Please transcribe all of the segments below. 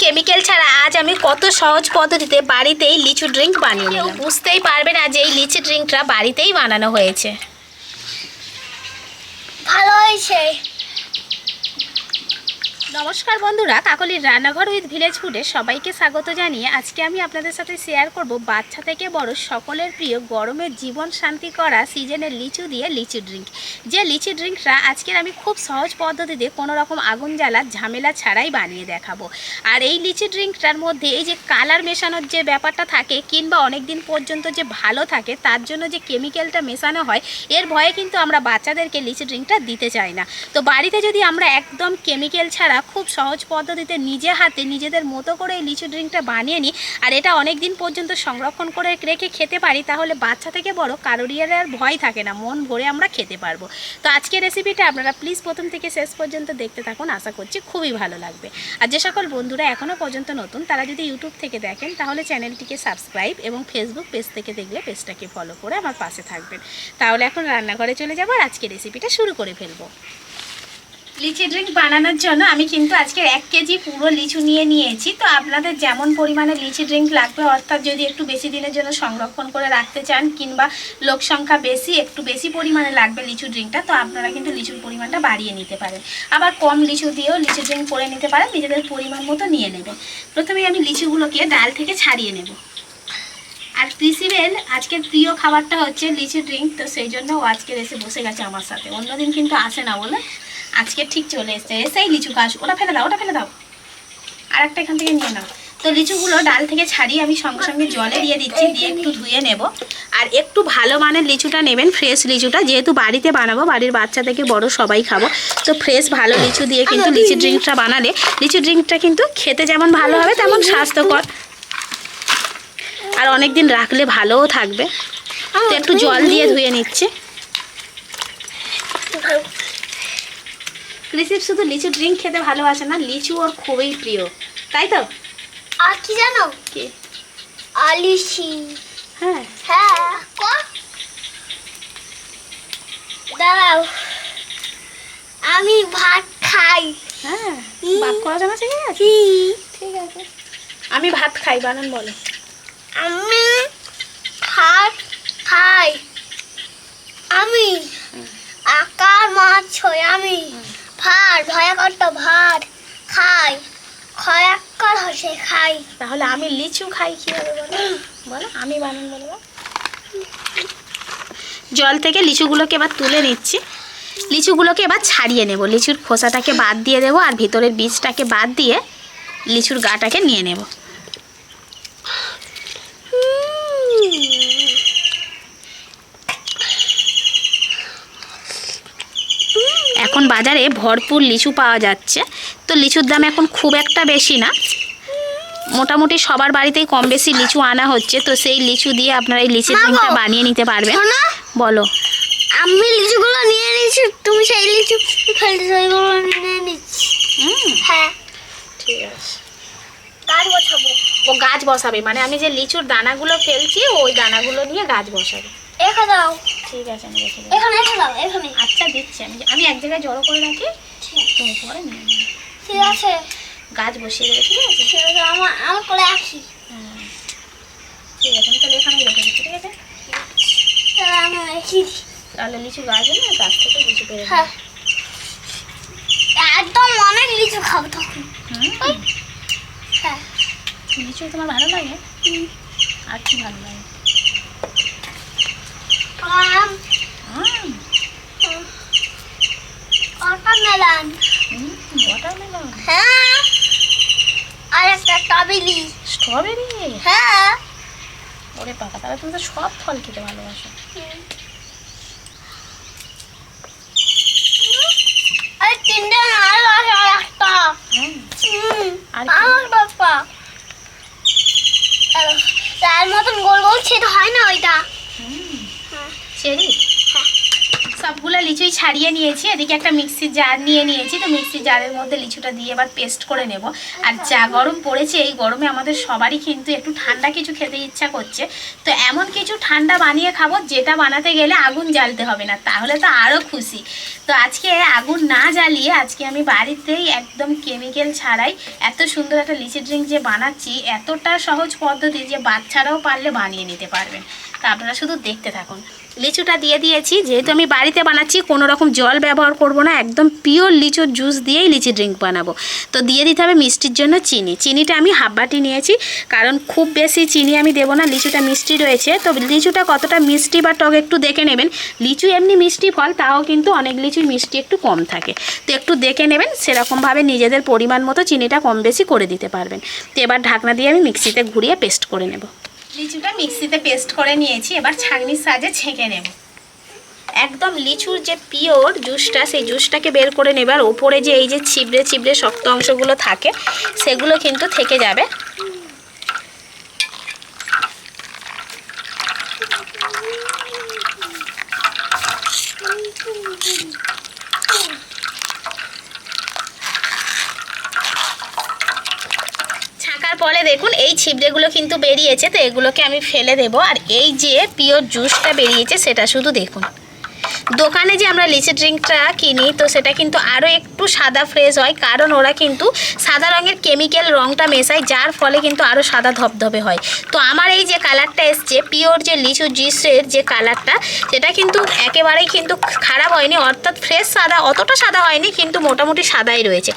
Chemical ছাড়া আজ আমি কত সহজ পদ্ধতিতে বাড়িতেই লিচু ড্রিঙ্ক বানিয়ে নিলাম। বুঝতেই পারবে না যে এই লিচু ড্রিঙ্কটা বাড়িতেই বানানো হয়েছে। ভালো হয়েছে। নমস্কার বন্ধুরা, কাকলির রান্নাঘর উইথ ভিলেজ ফুডে সবাইকে স্বাগত জানিয়ে আজকে আমি আপনাদের সাথে শেয়ার করব বাচ্চা থেকে বড় সকলের প্রিয় গরমের জীবন শান্তি করা সিজনের লিচু দিয়ে লিচু ড্রিঙ্ক। যে লিচু ড্রিঙ্কটা আজকের আমি খুব সহজ পদ্ধতিতে কোনো রকম আগুন জ্বালা ঝামেলা ছাড়াই বানিয়ে দেখাবো। আর এই লিচু ড্রিঙ্কটার মধ্যে এই যে কালার মেশানোর যে ব্যাপারটা থাকে কিংবা অনেক দিন পর্যন্ত যে ভালো থাকে তার জন্য যে কেমিক্যালটা মেশানো হয়, এর ভয়ে কিন্তু আমরা বাচ্চাদেরকে লিচু ড্রিঙ্কটা দিতে চাই না। তো বাড়িতে যদি আমরা একদম কেমিক্যাল ছাড়া খুব সহজ পদ্ধতিতে নিজে হাতে নিজেদের মতো করে এই লিচু ড্রিঙ্কটা বানিয়ে নিই আর এটা অনেক দিন পর্যন্ত সংরক্ষণ করে রেখে খেতে পারি, তাহলে বাচ্চা থেকে বড় কারোরই আর ভয় থাকে না, মন ভরে আমরা খেতে পারবো। তো আজকের রেসিপিটা আপনারা প্লিজ প্রথম থেকে শেষ পর্যন্ত দেখতে থাকুন, আশা করছি খুবই ভালো লাগবে। আর যে সকল বন্ধুরা এখনও পর্যন্ত নতুন তারা যদি ইউটিউব থেকে দেখেন তাহলে চ্যানেলটিকে সাবস্ক্রাইব এবং ফেসবুক পেজ থেকে দেখলে পেজটাকে ফলো করে আমার পাশে থাকবেন। তাহলে এখন রান্নাঘরে চলে যাবো আর আজকে রেসিপিটা শুরু করে ফেলবো। লিচি ড্রিঙ্ক বানানোর জন্য আমি কিন্তু আজকে 1 কেজি পুরো লিচু নিয়েছি। তো আপনাদের যেমন পরিমাণে লিচি ড্রিঙ্ক লাগবে, অর্থাৎ যদি একটু বেশি দিনের জন্য সংরক্ষণ করে রাখতে চান কিংবা লোক সংখ্যা বেশি, একটু বেশি পরিমাণে লাগবে লিচু ড্রিঙ্কটা, তো আপনারা কিন্তু লিচুর পরিমাণটা বাড়িয়ে নিতে পারেন। আবার কম লিচু দিয়েও লিচু ড্রিঙ্ক করে নিতে পারেন, নিজেদের পরিমাণ মতো নিয়ে নেবেন। প্রথমেই আমি লিচুগুলোকে ডাল থেকে ছাড়িয়ে নেব। আর প্রিসিবেল আজকের প্রিয় খাবারটা হচ্ছে লিচু ড্রিঙ্ক, তো সেই জন্য ও আজকের এসে বসে গেছে আমার সাথে, অন্যদিন কিন্তু আসে না বলে আজকে ঠিক চলে এসছে। এসেই লিচু খাস, ওটা ফেলে দাও আর একটা এখান থেকে নিয়ে নাও। তো লিচুগুলো ডাল থেকে ছাড়িয়ে আমি সঙ্গে সঙ্গে জলে দিয়ে দিচ্ছি, দিয়ে একটু ধুয়ে নেব। আর একটু ভালো মানের লিচুটা নেবেন, ফ্রেশ লিচুটা, যেহেতু বাড়িতে বানাবো, বাড়ির বাচ্চা থেকে বড় সবাই খাবো, তো ফ্রেশ ভালো লিচু দিয়ে কিন্তু লিচু ড্রিঙ্কটা বানালে লিচু ড্রিঙ্কটা কিন্তু খেতে যেমন ভালো হবে তেমন স্বাস্থ্যকর আর অনেক দিন রাখলে ভালোও থাকবে। তো একটু জল দিয়ে ধুয়ে নিচ্ছে। রিসিপ শুধু লিচু ড্রিঙ্ক খেতে ভালোবাসে না, লিচু ওর খুবই প্রিয়, তাই তো? আর কি জানো? কি? আলিশি। হ্যাঁ হ্যাঁ, দাঁড়াও, আমি ভাত খাই। হ্যাঁ, ভাত খাওয়া জানা শিখে গেছে? ঠিক আছে, আমি ভাত খাই, বানান বলো। আমি ভাত খাই। আমি আকার মাছ ছয়। আমি ভাত ভয়াকরটা ভাত খাই। খয়াক্কর হসে খাই। তাহলে আমি লিচু খাই কিভাবে বলো? বলো, আমি বানান বলো। জল থেকে লিচুগুলোকে এবার তুলে নিচ্ছি। লিচুগুলোকে এবার ছাড়িয়ে নেব, লিচুর খোসাটাকে বাদ দিয়ে দেবো আর ভিতরের বীজটাকে বাদ দিয়ে লিচুর গাটাকে নিয়ে নেব। এখন বাজারে ভরপুর লিচু পাওয়া যাচ্ছে, তো লিচুর দাম এখন খুব একটা বেশি না, মোটামুটি সবার বাড়িতেই কম বেশি লিচু আনা হচ্ছে, তো সেই লিচু দিয়ে আপনারা এই লিচু ড্রিঙ্কটা বানিয়ে নিতে পারবেন। বলো। আমি লিচুগুলো নিয়ে নিচ্ছি, তুমি সেই লিচু ফেলতে ওইগুলো নিয়ে নিচ্ছি। হ্যাঁ ঠিক আছে, গাছ বসাবো। ও গাছ বসাবে মানে আমি যে লিচুর দানাগুলো ফেলছি ওই দানাগুলো নিয়ে গাছ বসাবে। এখানে দাও। ঠিক আছে, আমি রেখে দেবো। এখানে রেখে দাও, এখানে। আচ্ছা দিচ্ছি, আমি এক জায়গায় জড়ো করে রাখি, তুমি পরে নিয়ে নেবে। ঠিক আছে, গাছ বসিয়ে দেবে। ঠিক আছে, ঠিক আছে, আমার কোলে আসি। ঠিক আছে, আমি তাহলে এখানেই রেখে দিচ্ছি। ঠিক আছে, তাহলে আমি রেখে দিই। তাহলে লিচু গাছ না, গাছ থেকে লিচু পেরে হ্যাঁ, একদম অনেক লিচু খাবো তখন। হ্যাঁ, লিচু তোমার ভালো লাগে? আর কি ভালো লাগে? আম, ওয়াটারমেলন। ওয়াটারমেলন? হ্যাঁ, আর একটা স্ট্রবেরি। স্ট্রবেরি? হ্যাঁ। ওরে পাকা, তাহলে তুমি তো সব ফল খেতে ভালোবাসো। আরে তিনটে আর একটা। আর আমার বাবা তার মতন গোল গোল ছেদ হয় না ওইটা। চেরি? সবগুলো লিচুই ছাড়িয়ে নিয়েছি, এদিকে একটা মিক্সির জার নিয়ে নিয়েছি। তো মিক্সির জারের মধ্যে লিচুটা দিয়ে এবার পেস্ট করে নেব। আর যা গরম পড়েছে, এই গরমে আমাদের সবারই কিন্তু একটু ঠান্ডা কিছু খেতে ইচ্ছা করছে। তো এমন কিছু ঠান্ডা বানিয়ে খাবো যেটা বানাতে গেলে আগুন জ্বালতে হবে না, তাহলে তো আরও খুশি। তো আজকে আগুন না জ্বালিয়ে আজকে আমি বাড়িতেই একদম কেমিক্যাল ছাড়াই এত সুন্দর একটা লিচি ড্রিঙ্ক যে বানাচ্ছি, এতটা সহজ পদ্ধতি যে বাচ্চারাও পারলে বানিয়ে নিতে পারবেন। তা আপনারা শুধু দেখতে থাকুন। লিচুটা দিয়ে দিয়েছি, যেহেতু আমি বাড়িতে বানাচ্ছি কোনো রকম জল ব্যবহার করব না, একদম পিওর লিচুর জুস দিয়েই লিচি ড্রিঙ্ক বানাবো। তো দিয়ে দিতে হবে মিষ্টির জন্য চিনিটা আমি হাফ বাটি নিয়েছি, কারণ খুব বেশি চিনি আমি দেবো না, লিচুটা মিষ্টি রয়েছে। তো লিচুটা কতটা মিষ্টি বা টক একটু দেখে নেবেন। লিচু এমনি মিষ্টি ফল, তাও কিন্তু অনেক লিচুই মিষ্টি একটু কম থাকে, তো একটু দেখে নেবেন। সেরকমভাবে নিজেদের পরিমাণ মতো চিনিটা কম বেশি করে দিতে পারবেন। তো এবার ঢাকনা দিয়ে আমি মিক্সিতে ঘুরিয়ে পেস্ট করে নেব। লিচুটা মিক্সিতে পেস্ট করে নিয়েছি, এবার ছাঁকনির সাহায্যে ছেঁকে নেব। একদম লিচুর যে পিওর জুসটা, সেই জুসটাকে বের করে নেবে। আর ওপরে যে এই যে ছিবড়ে ছিবড়ে শক্ত অংশগুলো থাকে, সেগুলো কিন্তু থেকে যাবে। ছাঁকার পরে দেখুন এই ছিবড়েগুলো কিন্তু বেরিয়েছে, তো এগুলোকে আমি ফেলে দেব। আর এই যে পিওর জুসটা বেরিয়েছে সেটা শুধু দেখুন। দোকানে যে আমরা লিচি ড্রিঙ্কটা কিনি, তো সেটা কিন্তু আরও একটু সাদা ফ্রেশ হয়, কারণ ওরা কিন্তু সাদা রঙের কেমিক্যাল রঙটা মেশায়, যার ফলে কিন্তু আরও সাদা ধবধবে হয়। তো আমার এই যে কালারটা এসছে পিওর যে লিচু জুসের যে কালারটা, সেটা কিন্তু একেবারেই কিন্তু খারাপ হয়নি, অর্থাৎ ফ্রেশ সাদা, অতটা সাদা হয়নি, কিন্তু মোটামুটি সাদাই রয়েছে।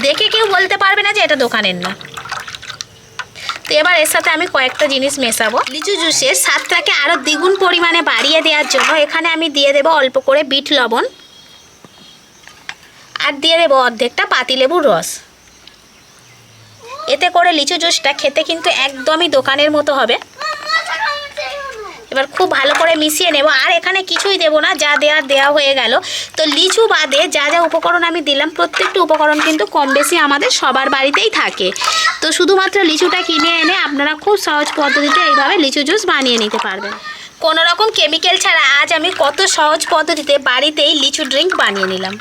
দেখে কেউ বলতে পারবে না যে এটা দোকানের না। তো এবার এর সাথে আমি কয়েকটা জিনিস মেশাবো। লিচু জুসের স্বাদটাকে আরও দ্বিগুণ পরিমাণে বাড়িয়ে দেওয়ার জন্য এখানে আমি দিয়ে দেবো অল্প করে বিট লবণ, আর দিয়ে দেবো অর্ধেকটা পাতিলেবুর রস। এতে করে লিচু জুসটা খেতে কিন্তু একদমই দোকানের মতো হবে। এবার খুব ভালো করে মিশিয়ে নেব। আর এখানে কিছুই দেবো না, যা দেওয়া হয়ে গেল। তো লিচু বাদে যা যা উপকরণ আমি দিলাম, প্রত্যেকটা উপকরণ কিন্তু কম বেশি আমাদের সবার বাড়িতেই থাকে। তো শুধুমাত্র লিচুটা কিনে এনে আপনারা খুব সহজ পদ্ধতিতে এইভাবে লিচু জুস বানিয়ে নিতে পারবেন। কোনো রকম কেমিক্যাল ছাড়া আজ আমি কত সহজ পদ্ধতিতে বাড়িতেই লিচু ড্রিঙ্ক বানিয়ে নিলাম।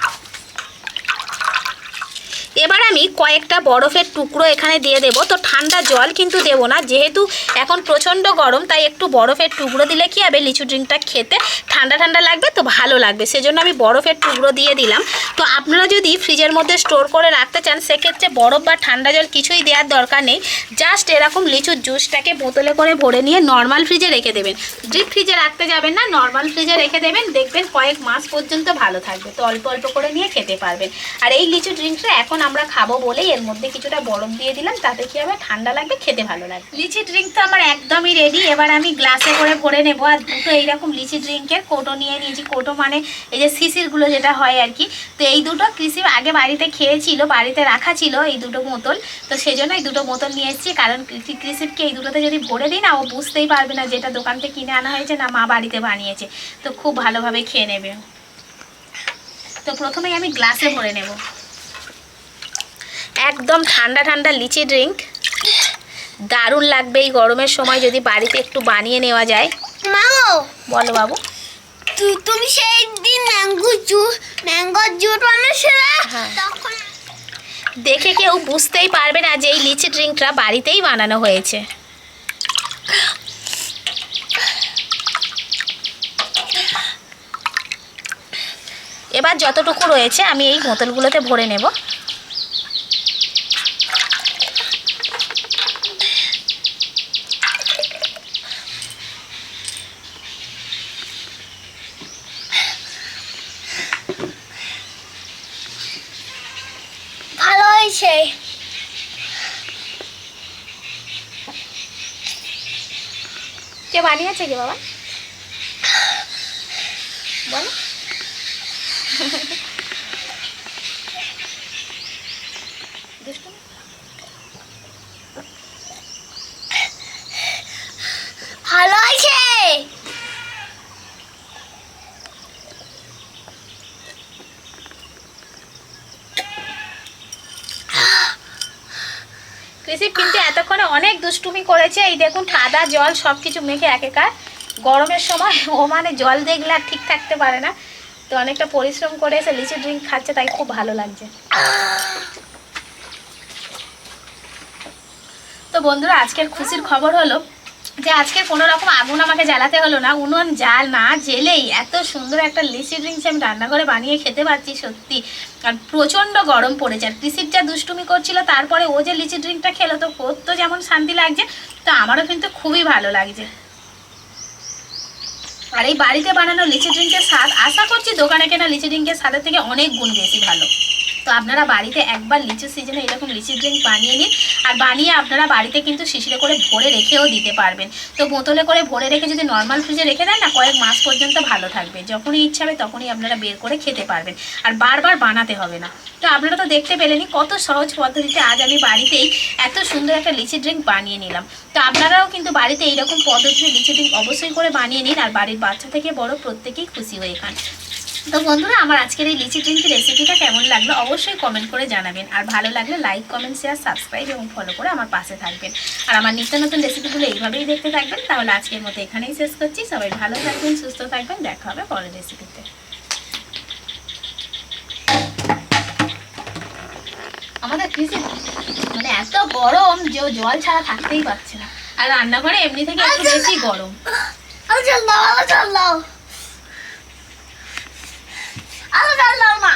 এবার আমি কয়েকটা বরফের টুকরো এখানে দিয়ে দেবো। তো ঠান্ডা জল কিন্তু দেবো না, যেহেতু এখন প্রচণ্ড গরম, তাই একটু বরফের টুকরো দিলে কী হবে, লিচু ড্রিঙ্কটা খেতে ঠান্ডা ঠান্ডা লাগবে, তো ভালো লাগবে, সেজন্য আমি বরফের টুকরো দিয়ে দিলাম। তো আপনারা যদি ফ্রিজের মধ্যে স্টোর করে রাখতে চান, সেক্ষেত্রে বরফ বা ঠান্ডা জল কিছুই দেওয়ার দরকার নেই। জাস্ট এরকম লিচুর জুসটাকে বোতলে করে ভরে নিয়ে নর্মাল ফ্রিজে রেখে দেবেন। ডিপ ফ্রিজে রাখতে যাবেন না, নর্মাল ফ্রিজে রেখে দেবেন, দেখবেন কয়েক মাস পর্যন্ত ভালো থাকবে। তো অল্প অল্প করে নিয়ে খেতে পারবেন। আর এই লিচু ড্রিঙ্কটা এখন আমরা খাবো বলেই এর মধ্যে কিছুটা বরফ দিয়ে দিলাম, তাতে কি হবে, ঠান্ডা লাগবে, খেতে ভালো লাগবে। লিচি ড্রিঙ্ক তো আমার একদমই রেডি। এবার আমি গ্লাসে করে ভরে নেবো। আর দুটো এইরকম লিচি ড্রিঙ্কের কোটো নিয়ে নিয়েছি। কোটো মানে এই যে শিশিরগুলো যেটা হয় আর কি। তো এই দুটো কৃষি আগে বাড়িতে খেয়েছিল, বাড়িতে রাখা ছিল এই দুটো বোতল, তো সেজন্য এই দুটো বোতল নিয়ে এসেছি। কারণ কৃষিকে এই দুটোতে যদি ভরে দিই না, ও বুঝতেই পারবে না যেটা দোকান থেকে কিনে আনা হয়েছে না মা বাড়িতে বানিয়েছে, তো খুব ভালোভাবে খেয়ে নেবে। তো প্রথমেই আমি গ্লাসে ভরে নেব। একদম ঠান্ডা ঠান্ডা লিচি ড্রিঙ্ক, দারুণ লাগবে এই গরমের সময় যদি বাড়িতে একটু বানিয়ে নেওয়া যায়। মাগো, বলো বাবু। তুমি সেই দিন ম্যাঙ্গো জুস বানিয়েছিলে, তখন দেখে কেউ বুঝতেই পারবে না যে এই লিচি ড্রিঙ্কটা বাড়িতেই বানানো হয়েছে। এবার যতটুকু রয়েছে আমি এই বোতলগুলোতে ভরে নেব। ভালো হয়েছে। কে বানিয়েছে কে বাবা, বলো। ভালো হয়েছে। কৃষি কিন্তু এতক্ষণে অনেক দুষ্টুমি করেছে। এই দেখুন কাদা জল সব কিছু মেখে একেকার। গরমের সময় ও মানে জল দেখলে আর ঠিক থাকতে পারে না। তো অনেকটা পরিশ্রম করে এসে লিচু ড্রিঙ্ক খাচ্ছে, তাই খুব ভালো লাগছে। তো বন্ধুরা আজকের খুশির খবর হলো যে আজকে কোনো রকম আগুন আমাকে জ্বালাতে হলো না, উনুন জাল না জেলেই এত সুন্দর একটা লিচি ড্রিঙ্কস আমি রান্নাঘরে বানিয়ে খেতে পারছি সত্যি। আর প্রচণ্ড গরম পড়েছে, আর কৃষির যা দুষ্টুমি করছিল তারপরে ও যে লিচি ড্রিঙ্কটা খেলো, তো ওর তো যেমন শান্তি লাগছে, তো আমারও কিন্তু খুবই ভালো লাগছে। আর এই বাড়িতে বানানো লিচি ড্রিঙ্কের স্বাদ আশা করছি দোকানে কেনা লিচি ড্রিঙ্কের স্বাদের থেকে অনেক গুণ বেশি ভালো। তো আপনারা বাড়িতে একবার লিচু সিজনে এরকম লিচি ড্রিঙ্ক বানিয়ে নিন, আর বানিয়ে আপনারা বাড়িতে কিন্তু শিশিরে করে ভরে রেখেও দিতে পারবেন। তো বোতলে করে ভরে রেখে যদি নর্মাল ফ্রিজে রেখে দেন না, কয়েক মাস পর্যন্ত ভালো থাকবে, যখনই ইচ্ছা হবে তখনই আপনারা বের করে খেতে পারবেন, আর বারবার বানাতে হবে না। তো আপনারা তো দেখতে পেলেনই কত সহজ পদ্ধতিতে আজ আমি বাড়িতেই এত সুন্দর একটা লিচি ড্রিঙ্ক বানিয়ে নিলাম। তো আপনারাও কিন্তু বাড়িতে এইরকম পদ্ধতিতে লিচি ড্রিঙ্ক অবশ্যই করে বানিয়ে নিন, আর বাড়ির বাচ্চা থেকে বড় প্রত্যেকেই খুশি হয়ে খান। তো বন্ধুরা আমার আজকের এই লিচি ড্রিঙ্কের রেসিপিটা কেমন লাগলো অবশ্যই কমেন্ট করে জানাবেন, আর ভালো লাগলে লাইক, কমেন্ট, শেয়ার, সাবস্ক্রাইব এবং ফলো করে আমার পাশে থাকবেন, আর আমার নিত্য নতুন রেসিপিগুলো এইভাবেই দেখতে থাকবেন। তাহলে আজকের মতো এখানেই শেষ করছি। সবাই ভালো থাকবেন, সুস্থ থাকবেন, দেখা হবে পরের রেসিপিতে। আমাদের কৃষি মানে এত গরম যে ও জল ছাড়া থাকতেই পারছে না, আর রান্নাঘরে এমনি থেকে একটু বেশি গরম। চল দাও, চল দাও, চল দাও না।